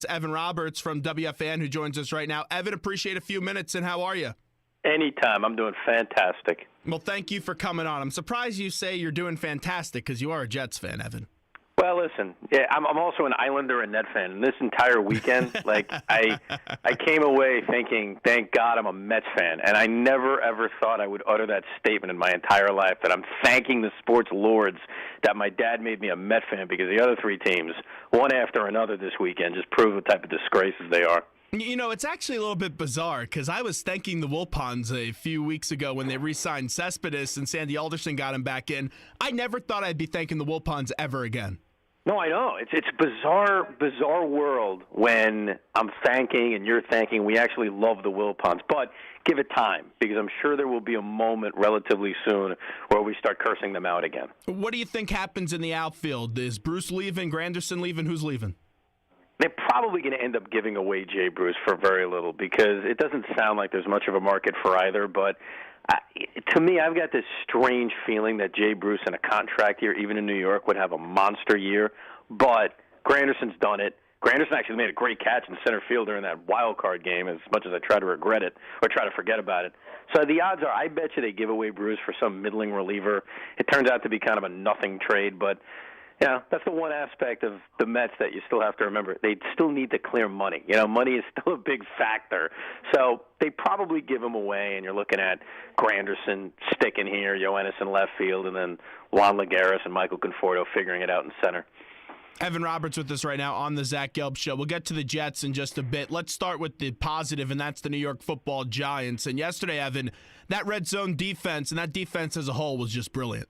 It's Evan Roberts from WFAN who joins us right now. Evan, appreciate a few minutes, and how are you? Anytime. I'm doing fantastic. Well, thank you for coming on. I'm surprised you say you're doing fantastic because you are a Jets fan, Evan. Well, listen, yeah, I'm also an Islander and Net fan. And this entire weekend, I came away thinking, thank God I'm a Mets fan. And I never, ever thought I would utter that statement in my entire life, that I'm thanking the sports lords that my dad made me a Met fan, because the other three teams, one after another this weekend, just prove what type of disgraces they are. You know, it's actually a little bit bizarre because I was thanking the Wilpons a few weeks ago when they re-signed Cespedes and Sandy Alderson got him back in. I never thought I'd be thanking the Wilpons ever again. No, I know. It's a bizarre world when I'm thanking and you're thanking. We actually love the Wilpons, but give it time, because I'm sure there will be a moment relatively soon where we start cursing them out again. What do you think happens in the outfield? Is Bruce leaving, Granderson leaving? Who's leaving? They're probably going to end up giving away Jay Bruce for very little, because it doesn't sound like there's much of a market for either. But to me, I've got this strange feeling that Jay Bruce in a contract year, even in New York, would have a monster year. But Granderson's done it. Granderson actually made a great catch in center field during that wild card game, as much as I try to regret it or try to forget about it. So the odds are, I bet you they give away Bruce for some middling reliever. It turns out to be kind of a nothing trade, but yeah, that's the one aspect of the Mets that you still have to remember. They still need to clear money. You know, money is still a big factor. So they probably give him away, and you're looking at Granderson sticking here, Yoenis in left field, and then Juan Lagares and Michael Conforto figuring it out in center. Evan Roberts with us right now on the Zach Gelb Show. We'll get to the Jets in just a bit. Let's start with the positive, and that's the New York Football Giants. And yesterday, Evan, that red zone defense and that defense as a whole was just brilliant.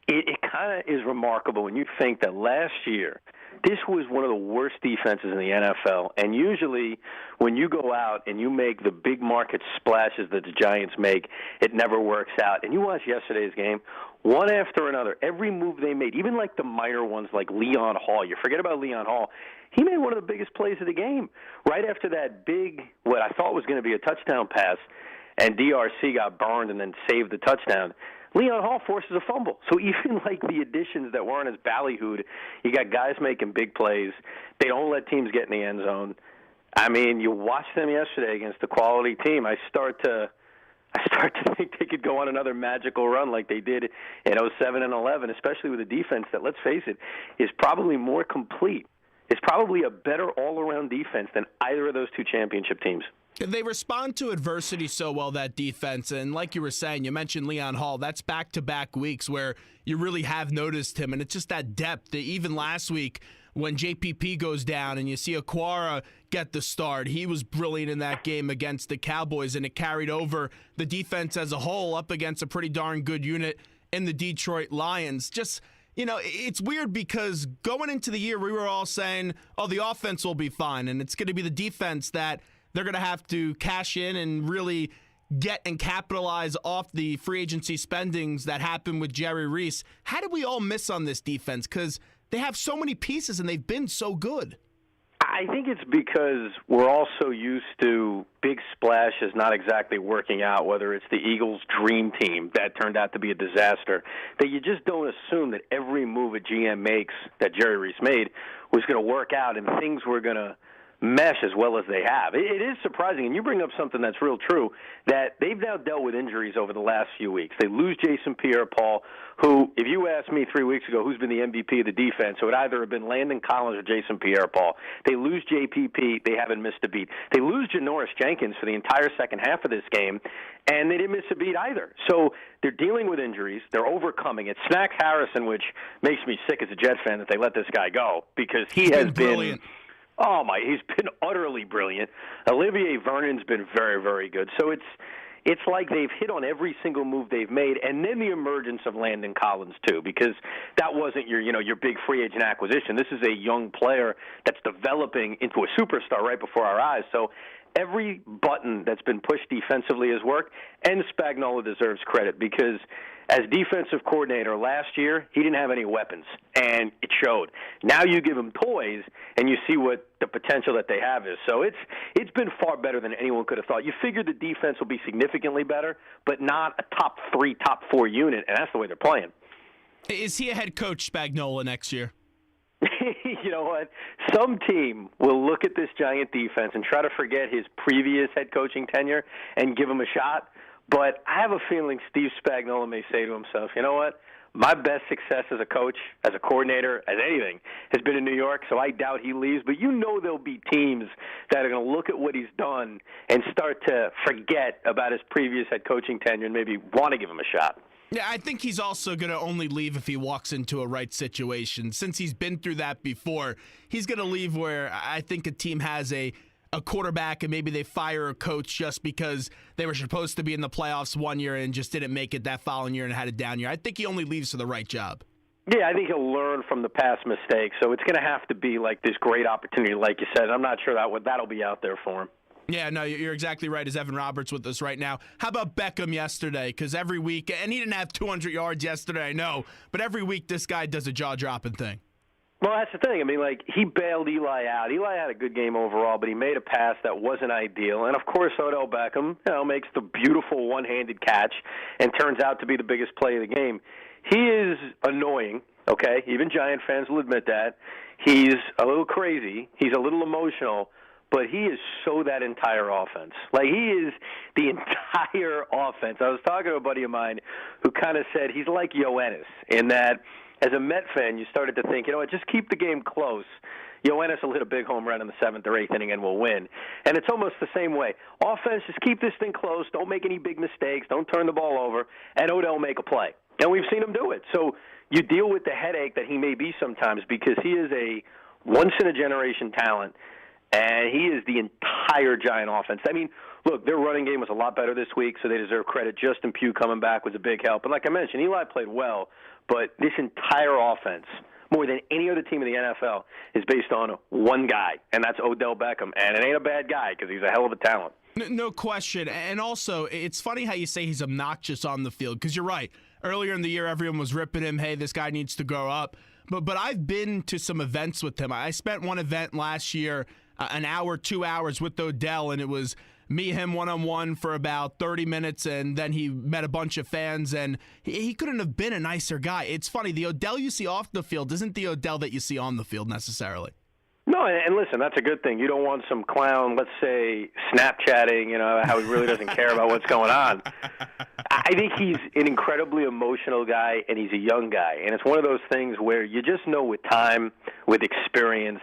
It kind of is remarkable when you think that last year this was one of the worst defenses in the NFL, and usually when you go out and you make the big market splashes that the Giants make, it never works out. And you watch yesterday's game, one after another, every move they made, even like the minor ones like Leon Hall. You forget about Leon Hall. He made one of the biggest plays of the game. Right after that big, what I thought was going to be a touchdown pass, and DRC got burned and then saved the touchdown, Leon Hall forces a fumble. So even like the additions that weren't as ballyhooed, you got guys making big plays. They don't let teams get in the end zone. I mean, you watched them yesterday against a quality team. I start to think they could go on another magical run like they did in 07 and 11, especially with a defense that, let's face it, is probably more complete. It's probably a better all-around defense than either of those two championship teams. They respond to adversity so well, that defense. And like you were saying, you mentioned Leon Hall. That's back-to-back weeks where you really have noticed him. And it's just that depth. Even last week when JPP goes down and you see Aquara get the start, he was brilliant in that game against the Cowboys. And it carried over the defense as a whole up against a pretty darn good unit in the Detroit Lions. Just, you know, it's weird because going into the year, we were all saying, oh, the offense will be fine. And it's going to be the defense that they're going to have to cash in and really get and capitalize off the free agency spendings that happened with Jerry Reese. How did we all miss on this defense? Because they have so many pieces and they've been so good. I think it's because we're all so used to big splashes not exactly working out, whether it's the Eagles' dream team that turned out to be a disaster, that you just don't assume that every move a GM makes that Jerry Reese made was going to work out and things were going to mesh as well as they have. It is surprising, and you bring up something that's real true, that they've now dealt with injuries over the last few weeks. They lose Jason Pierre-Paul, who, if you asked me 3 weeks ago who's been the MVP of the defense, it would either have been Landon Collins or Jason Pierre-Paul. They lose JPP. They haven't missed a beat. They lose Janoris Jenkins for the entire second half of this game, and they didn't miss a beat either. So they're dealing with injuries. They're overcoming it. Snack Harrison, which makes me sick as a Jets fan that they let this guy go, because he has been – oh, he's been utterly brilliant. Olivier Vernon's been very, very good. So it's like they've hit on every single move they've made, and then the emergence of Landon Collins too, because that wasn't your big free agent acquisition. This is a young player that's developing into a superstar right before our eyes. So every button that's been pushed defensively has worked, and Spagnuolo deserves credit because as defensive coordinator last year, he didn't have any weapons, and it showed. Now you give him toys, and you see what the potential that they have is. So it's been far better than anyone could have thought. You figured the defense will be significantly better, but not a top 3, top 4 unit, and that's the way they're playing. Is he a head coach, Spagnuolo, next year? You know what? Some team will look at this Giant defense and try to forget his previous head coaching tenure and give him a shot. But I have a feeling Steve Spagnuolo may say to himself, you know what? My best success as a coach, as a coordinator, as anything, has been in New York, so I doubt he leaves. But you know there'll be teams that are going to look at what he's done and start to forget about his previous head coaching tenure and maybe want to give him a shot. Yeah, I think he's also going to only leave if he walks into a right situation. Since he's been through that before, he's going to leave where I think a team has a quarterback and maybe they fire a coach just because they were supposed to be in the playoffs one year and just didn't make it that following year and had a down year. I think he only leaves for the right job. Yeah, I think he'll learn from the past mistakes. So it's going to have to be like this great opportunity, like you said. I'm not sure that'll be out there for him. Yeah, no, you're exactly right. As Evan Roberts with us right now. How about Beckham yesterday? Because every week, and he didn't have 200 yards yesterday, I know, but every week this guy does a jaw-dropping thing. Well, that's the thing. I mean, like, he bailed Eli out. Eli had a good game overall, but he made a pass that wasn't ideal. And, of course, Odell Beckham, makes the beautiful one-handed catch and turns out to be the biggest play of the game. He is annoying, okay? Even Giant fans will admit that. He's a little crazy. He's a little emotional. But he is so that entire offense. Like, he is the entire offense. I was talking to a buddy of mine who kind of said he's like Ioannis in that, as a Met fan, you started to think, you know what, just keep the game close. Ioannis will hit a big home run in the 7th or 8th inning and we'll win. And it's almost the same way. Offense, just keep this thing close. Don't make any big mistakes. Don't turn the ball over. And Odell will make a play. And we've seen him do it. So you deal with the headache that he may be sometimes because he is a once-in-a-generation talent. And he is the entire Giant offense. I mean, look, their running game was a lot better this week, so they deserve credit. Justin Pugh coming back was a big help. But like I mentioned, Eli played well. But this entire offense, more than any other team in the NFL, is based on one guy, and that's Odell Beckham. And it ain't a bad guy because he's a hell of a talent. No question. And also, it's funny how you say he's obnoxious on the field because you're right. Earlier in the year, everyone was ripping him, hey, this guy needs to grow up. But I've been to some events with him. I spent one event last year, an hour, 2 hours with Odell, and it was me, him, one-on-one for about 30 minutes, and then he met a bunch of fans, and he couldn't have been a nicer guy. It's funny, the Odell you see off the field isn't the Odell that you see on the field necessarily. No, and listen, that's a good thing. You don't want some clown, let's say, Snapchatting, how he really doesn't care about what's going on. I think he's an incredibly emotional guy, and he's a young guy. And it's one of those things where you just know with time, with experience,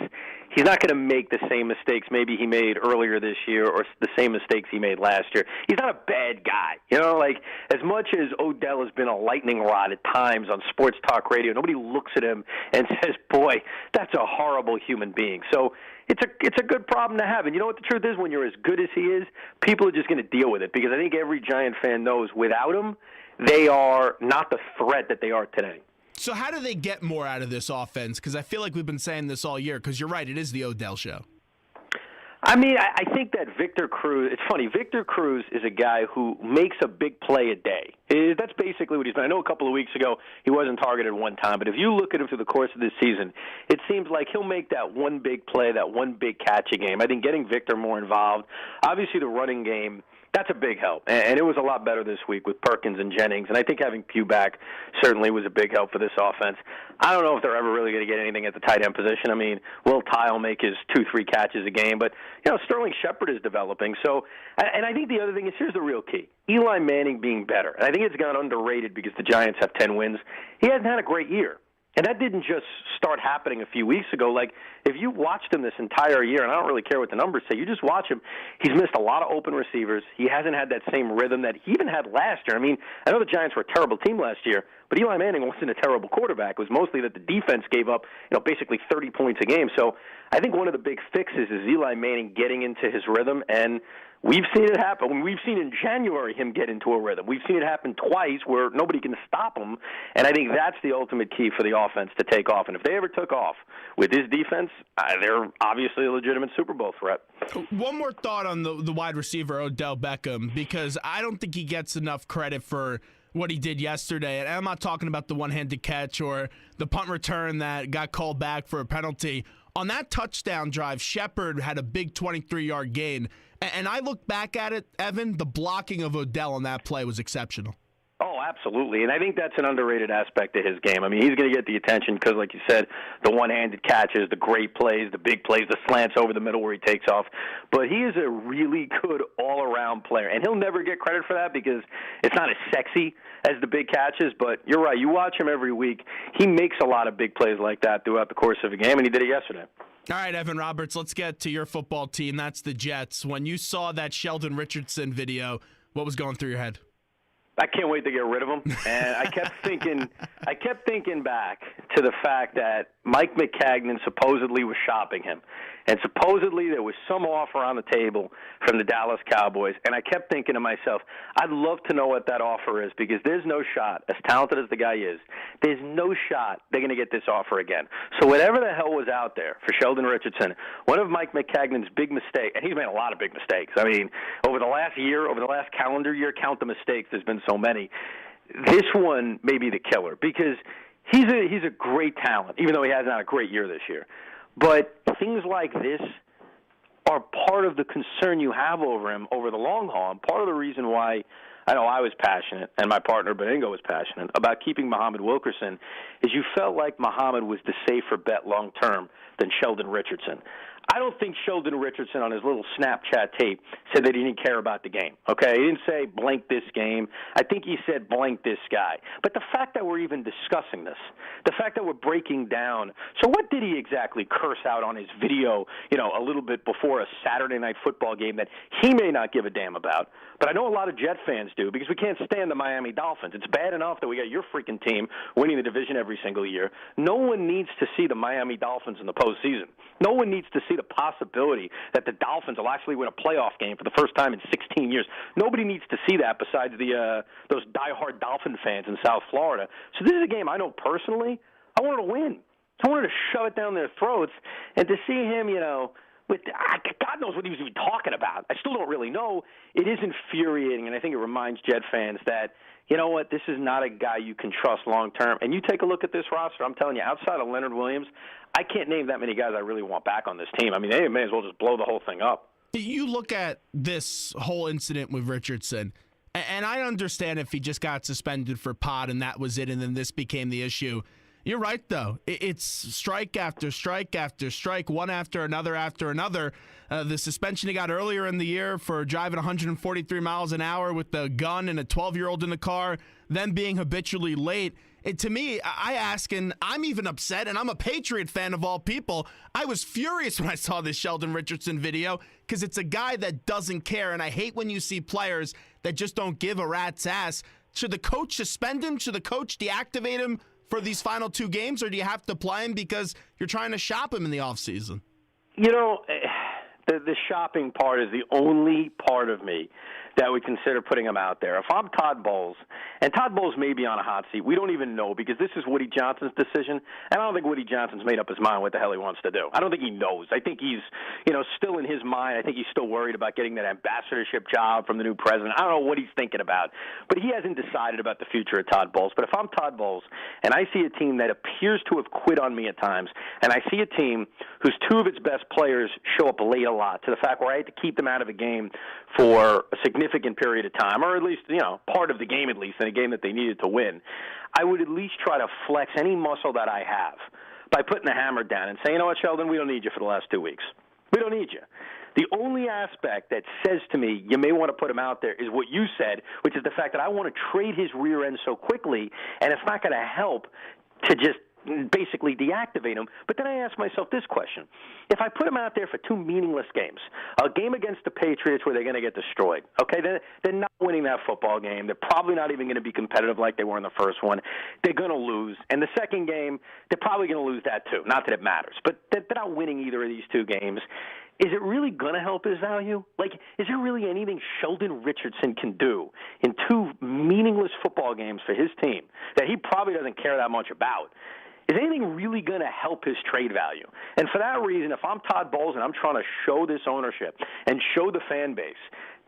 he's not going to make the same mistakes maybe he made earlier this year or the same mistakes he made last year. He's not a bad guy. Like, as much as Odell has been a lightning rod at times on sports talk radio, nobody looks at him and says, boy, that's a horrible human being. So it's a good problem to have. And you know what the truth is? When you're as good as he is, people are just going to deal with it because I think every Giant fan knows without him, they are not the threat that they are today. So how do they get more out of this offense? Because I feel like we've been saying this all year because you're right, it is the Odell show. I mean, I think that Victor Cruz, it's funny, Victor Cruz is a guy who makes a big play a day. That's basically what he's done. I know a couple of weeks ago he wasn't targeted one time, but if you look at him through the course of this season, it seems like he'll make that one big play, that one big catch a game. I think getting Victor more involved, obviously the running game, that's a big help, and it was a lot better this week with Perkins and Jennings, and I think having Pugh back certainly was a big help for this offense. I don't know if they're ever really going to get anything at the tight end position. I mean, Will Tye will make his 2-3 catches a game, but, Sterling Shepard is developing. So, and I think the other thing is, here's the real key. Eli Manning being better, and I think it's gone underrated because the Giants have 10 wins. He hasn't had a great year. And that didn't just start happening a few weeks ago. Like, if you watched him this entire year, and I don't really care what the numbers say, you just watch him, he's missed a lot of open receivers. He hasn't had that same rhythm that he even had last year. I mean, I know the Giants were a terrible team last year, but Eli Manning wasn't a terrible quarterback. It was mostly that the defense gave up, basically 30 points a game. So I think one of the big fixes is Eli Manning getting into his rhythm, and we've seen it happen. We've seen in January him get into a rhythm. We've seen it happen twice where nobody can stop him, and I think that's the ultimate key for the offense to take off. And if they ever took off with his defense, they're obviously a legitimate Super Bowl threat. One more thought on the wide receiver, Odell Beckham, because I don't think he gets enough credit for what he did yesterday. And I'm not talking about the one-handed catch or the punt return that got called back for a penalty. On that touchdown drive, Shepard had a big 23-yard gain. And I look back at it, Evan, the blocking of Odell on that play was exceptional. Oh, absolutely. And I think that's an underrated aspect of his game. I mean, he's going to get the attention because, like you said, the one-handed catches, the great plays, the big plays, the slants over the middle where he takes off. But he is a really good all-around player. And he'll never get credit for that because it's not as sexy as the big catches. But you're right. You watch him every week. He makes a lot of big plays like that throughout the course of a game, and he did it yesterday. All right, Evan Roberts, let's get to your football team. That's the Jets. When you saw that Sheldon Richardson video, what was going through your head? I can't wait to get rid of him. And I kept thinking back to the fact that Mike McCagnon supposedly was shopping him. And supposedly there was some offer on the table from the Dallas Cowboys. And I kept thinking to myself, I'd love to know what that offer is because there's no shot, as talented as the guy is, there's no shot they're going to get this offer again. So whatever the hell was out there for Sheldon Richardson, one of Mike McCagnon's big mistakes, and he's made a lot of big mistakes. I mean, over the last year, over the last calendar year, count the mistakes, there's been so many. This one may be the killer because he's a great talent, even though he hasn't had a great year this year. But things like this are part of the concern you have over him over the long haul, and part of the reason why I know I was passionate, and my partner Beningo was passionate, about keeping Muhammad Wilkerson, is you felt like Muhammad was the safer bet long term than Sheldon Richardson. I don't think Sheldon Richardson on his little Snapchat tape said that he didn't care about the game, okay? He didn't say blank this game. I think he said blank this guy. But the fact that we're even discussing this, the fact that we're breaking down, so what did he exactly curse out on his video, a little bit before a Saturday night football game that he may not give a damn about? But I know a lot of Jet fans do because we can't stand the Miami Dolphins. It's bad enough that we got your freaking team winning the division every single year. No one needs to see the Miami Dolphins in the postseason. No one needs to see the possibility that the Dolphins will actually win a playoff game for the first time in 16 years. Nobody needs to see that besides those diehard Dolphin fans in South Florida. So this is a game I know personally I wanted to win. I wanted to shove it down their throats, and to see him, with God knows what he was even talking about. I still don't really know. It is infuriating, and I think it reminds Jet fans that, you know what, this is not a guy you can trust long term. And you take a look at this roster, I'm telling you, outside of Leonard Williams, I can't name that many guys I really want back on this team. I mean, they may as well just blow the whole thing up. You look at this whole incident with Richardson, and I understand if he just got suspended for pot and that was it, and then this became the issue. You're right, though. It's strike after strike after strike, one after another after another. The suspension he got earlier in the year for driving 143 miles an hour with a gun and a 12-year-old in the car, then being habitually late. To me, I ask, and I'm even upset, and I'm a Patriot fan of all people. I was furious when I saw this Sheldon Richardson video because it's a guy that doesn't care, and I hate when you see players that just don't give a rat's ass. Should the coach suspend him? Should the coach deactivate him for these final two games, or do you have to play him because you're trying to shop him in the offseason? The shopping part is the only part of me that would consider putting him out there. If I'm Todd Bowles, and Todd Bowles may be on a hot seat, we don't even know because this is Woody Johnson's decision, and I don't think Woody Johnson's made up his mind what the hell he wants to do. I don't think he knows. I think he's, still in his mind. I think he's still worried about getting that ambassadorship job from the new president. I don't know what he's thinking about, but he hasn't decided about the future of Todd Bowles. But if I'm Todd Bowles and I see a team that appears to have quit on me at times, and I see a team whose two of its best players show up late a lot, to the fact where I had to keep them out of a game for a significant period of time, or at least, part of the game at least, in a game that they needed to win, I would at least try to flex any muscle that I have by putting the hammer down and saying, you know what, Sheldon, we don't need you for the last 2 weeks. We don't need you. The only aspect that says to me you may want to put him out there is what you said, which is the fact that I want to trade his rear end so quickly, and it's not going to help to just basically deactivate him. But then I ask myself this question. If I put him out there for two meaningless games, a game against the Patriots where they're going to get destroyed, okay, they're not winning that football game. They're probably not even going to be competitive like they were in the first one. They're going to lose. And the second game, they're probably going to lose that too. Not that it matters. But they're not winning either of these two games. Is it really going to help his value? Like, is there really anything Sheldon Richardson can do in two meaningless football games for his team that he probably doesn't care that much about? Is anything really going to help his trade value? And for that reason, if I'm Todd Bowles and I'm trying to show this ownership and show the fan base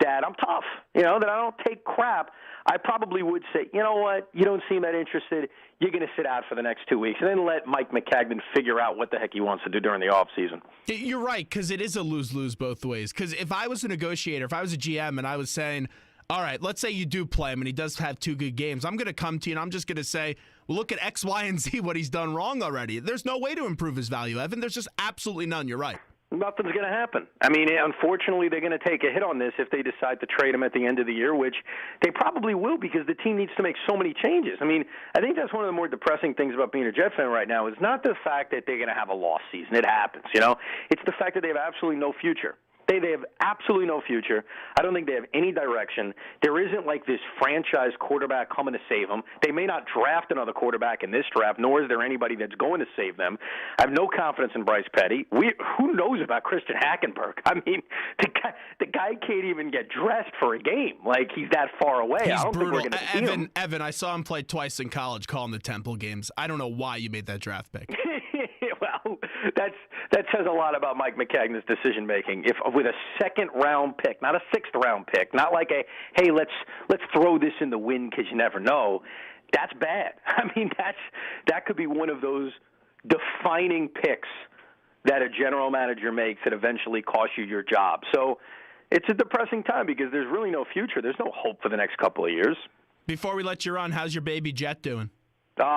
that I'm tough, that I don't take crap, I probably would say, you know what, you don't seem that interested, you're going to sit out for the next 2 weeks, and then let Mike McCagnon figure out what the heck he wants to do during the offseason. You're right, because it is a lose-lose both ways. Because if I was a negotiator, if I was a GM and I was saying, all right, let's say you do play him and he does have 2 good games. I'm going to come to you and I'm just going to say, well, look at X, Y, and Z, what he's done wrong already. There's no way to improve his value, Evan. There's just absolutely none. You're right. Nothing's going to happen. I mean, unfortunately, they're going to take a hit on this if they decide to trade him at the end of the year, which they probably will because the team needs to make so many changes. I mean, I think that's one of the more depressing things about being a Jet fan right now is not the fact that they're going to have a lost season. It happens, you know. It's the fact that they have absolutely no future. They have absolutely no future. I don't think they have any direction. There isn't like this franchise quarterback coming to save them. They may not draft another quarterback in this draft, nor is there anybody that's going to save them. I have no confidence in Bryce Petty. Who knows about Christian Hackenberg? I mean, the guy can't even get dressed for a game. Like, he's that far away. He's I don't brutal. think we're going to see him. Evan, I saw him play twice in college calling the Temple games. I don't know why you made that draft pick. Well, that says a lot about Mike McCagnon's decision making. If with a second round pick, not a 6th round pick, not like a hey, let's throw this in the wind because you never know. That's bad. I mean, that could be one of those defining picks that a general manager makes that eventually costs you your job. So it's a depressing time because there's really no future. There's no hope for the next couple of years. Before we let you run, how's your baby Jet doing?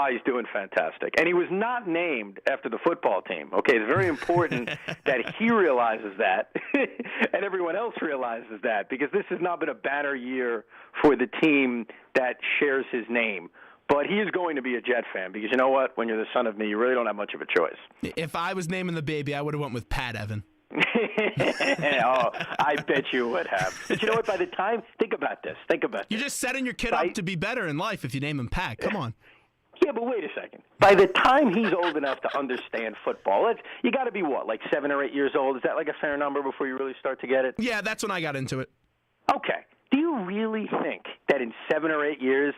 He's doing fantastic. And he was not named after the football team. Okay, it's very important that he realizes that and everyone else realizes that because this has not been a banner year for the team that shares his name. But he is going to be a Jet fan because you know what? When you're the son of me, you really don't have much of a choice. If I was naming the baby, I would have went with Pat, Evan. I bet you would have. But you know what? By the time, think about this. You're just setting your kid up to be better in life if you name him Pat. Come on. Yeah, but wait a second. By the time he's old enough to understand football, you got to be what, like 7 or 8 years old? Is that like a fair number before you really start to get it? Yeah, that's when I got into it. Okay. Do you really think that in 7 or 8 years,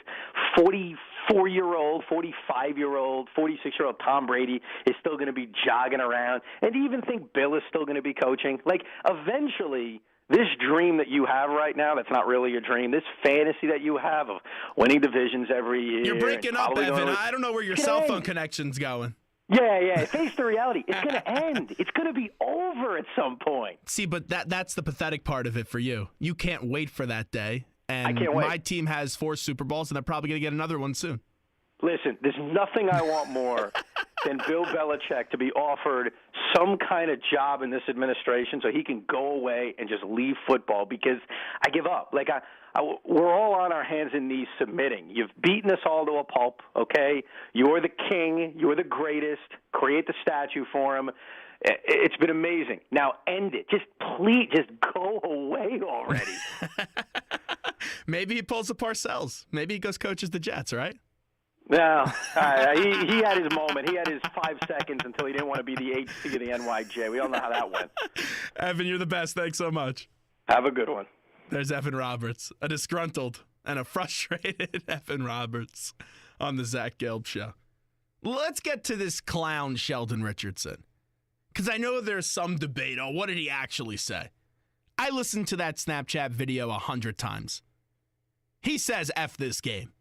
44-year-old, 45-year-old, 46-year-old Tom Brady is still going to be jogging around? And do you even think Bill is still going to be coaching? Like, eventually, this dream that you have right now that's not really a dream, this fantasy that you have of winning divisions every year. You're breaking up, Evan. I don't know where your cell phone connection's going. Yeah. Face the reality. It's going to end. It's going to be over at some point. See, but that's the pathetic part of it for you. You can't wait for that day. And I can't wait. My team has 4 Super Bowls, and they're probably going to get another one soon. Listen, there's nothing I want more than Bill Belichick to be offered some kind of job in this administration so he can go away and just leave football because I give up. Like, we're all on our hands and knees submitting. You've beaten us all to a pulp, okay? You're the king. You're the greatest. Create the statue for him. It's been amazing. Now end it. Just please, just go away already. Maybe he pulls the Parcells. Maybe he goes coaches the Jets, right? No, he had his moment. He had his 5 seconds until he didn't want to be the HC of the NYJ. We all know how that went. Evan, you're the best. Thanks so much. Have a good one. There's Evan Roberts, a disgruntled and a frustrated Evan Roberts on the Zach Gelb Show. Let's get to this clown Sheldon Richardson, because I know there's some debate on what did he actually say. I listened to that Snapchat video 100 times. He says F this game.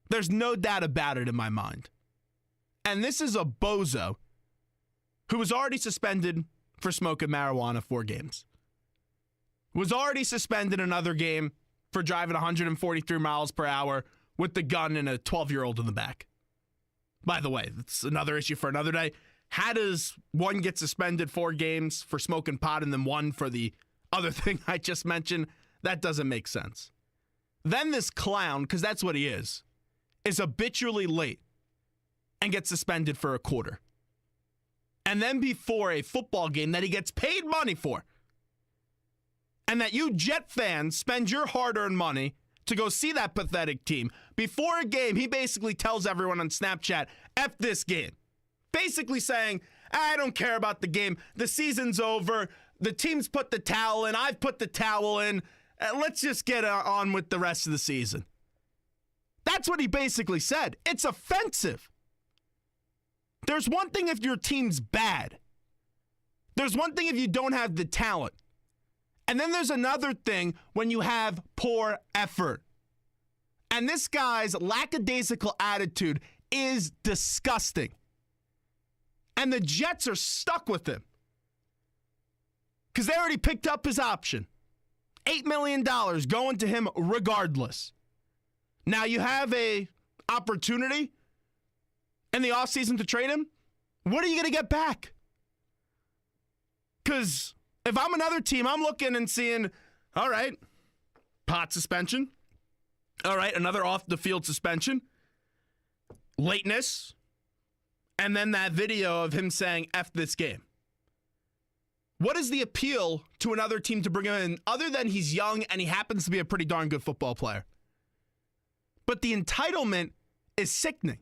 There's no doubt about it in my mind. And this is a bozo who was already suspended for smoking marijuana 4 games. Was already suspended another game for driving 143 miles per hour with the gun and a 12-year-old in the back. By the way, that's another issue for another day. How does one get suspended 4 games for smoking pot and then 1 for the other thing I just mentioned? That doesn't make sense. Then this clown, because that's what he is habitually late and gets suspended for a quarter. And then before a football game that he gets paid money for, and that you Jet fans spend your hard-earned money to go see that pathetic team, before a game, he basically tells everyone on Snapchat, F this game. Basically saying, I don't care about the game. The season's over. The team's put the towel in. I've put the towel in. Let's just get on with the rest of the season. That's what he basically said. It's offensive. There's one thing if your team's bad. There's one thing if you don't have the talent. And then there's another thing when you have poor effort. And this guy's lackadaisical attitude is disgusting. And the Jets are stuck with him, because they already picked up his option. $8 million going to him regardless. Now you have a opportunity in the offseason to trade him. What are you going to get back? Because if I'm another team, I'm looking and seeing, all right, pot suspension. All right, another off-the-field suspension. Lateness. And then that video of him saying, F this game. What is the appeal to another team to bring him in other than he's young and he happens to be a pretty darn good football player? But the entitlement is sickening.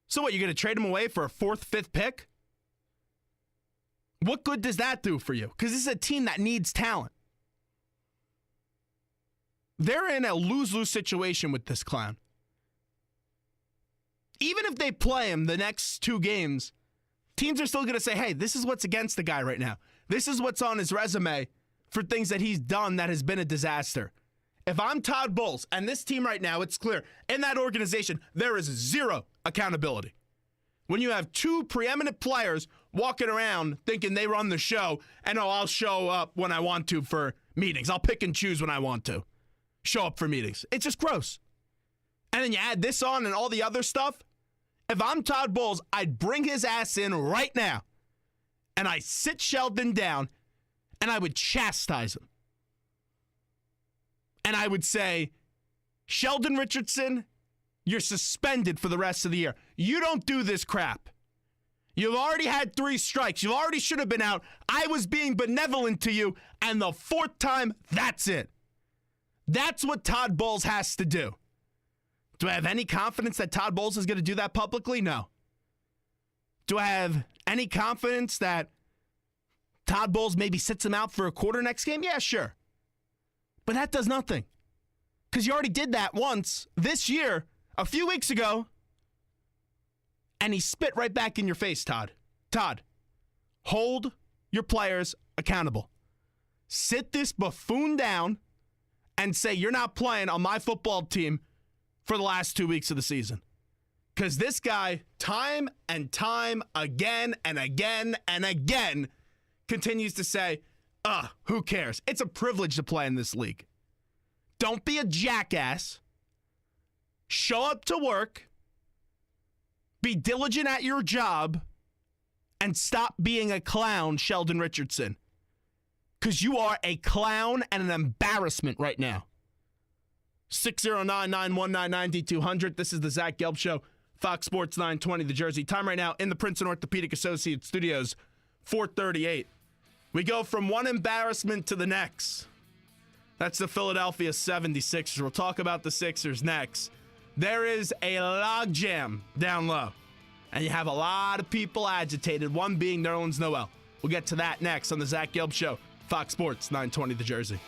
So what, you're going to trade him away for a 4th, 5th pick? What good does that do for you? Because this is a team that needs talent. They're in a lose-lose situation with this clown. Even if they play him the next 2 games, teams are still going to say, hey, this is what's against the guy right now. This is what's on his resume for things that he's done that has been a disaster. If I'm Todd Bowles and this team right now, it's clear, in that organization, there is 0 accountability. When you have 2 preeminent players walking around thinking they run the show and, oh, I'll show up when I want to for meetings. I'll pick and choose when I want to show up for meetings. It's just gross. And then you add this on and all the other stuff. If I'm Todd Bowles, I'd bring his ass in right now and I sit Sheldon down and I would chastise him. And I would say, Sheldon Richardson, you're suspended for the rest of the year. You don't do this crap. You've already had 3 strikes. You already should have been out. I was being benevolent to you, and the 4th time, that's it. That's what Todd Bowles has to do. Do I have any confidence that Todd Bowles is going to do that publicly? No. Do I have any confidence that Todd Bowles maybe sits him out for a quarter next game? Yeah, sure. But that does nothing. Because you already did that once this year, a few weeks ago, and he spit right back in your face, Todd. Todd, hold your players accountable. Sit this buffoon down and say you're not playing on my football team for the last 2 weeks of the season. Because this guy, time and time again and again and again, continues to say, who cares? It's a privilege to play in this league. Don't be a jackass. Show up to work. Be diligent at your job. And stop being a clown, Sheldon Richardson. Because you are a clown and an embarrassment right now. 609-919-9200. This is the Zach Gelb Show. Fox Sports 920, the Jersey. Time right now in the Princeton Orthopedic Associates Studios, 4:38. We go from one embarrassment to the next. That's the Philadelphia 76ers. We'll talk about the Sixers next. There is a logjam down low, and you have a lot of people agitated, one being Nerlens Noel. We'll get to that next on the Zach Gelb Show, Fox Sports 920, the Jersey.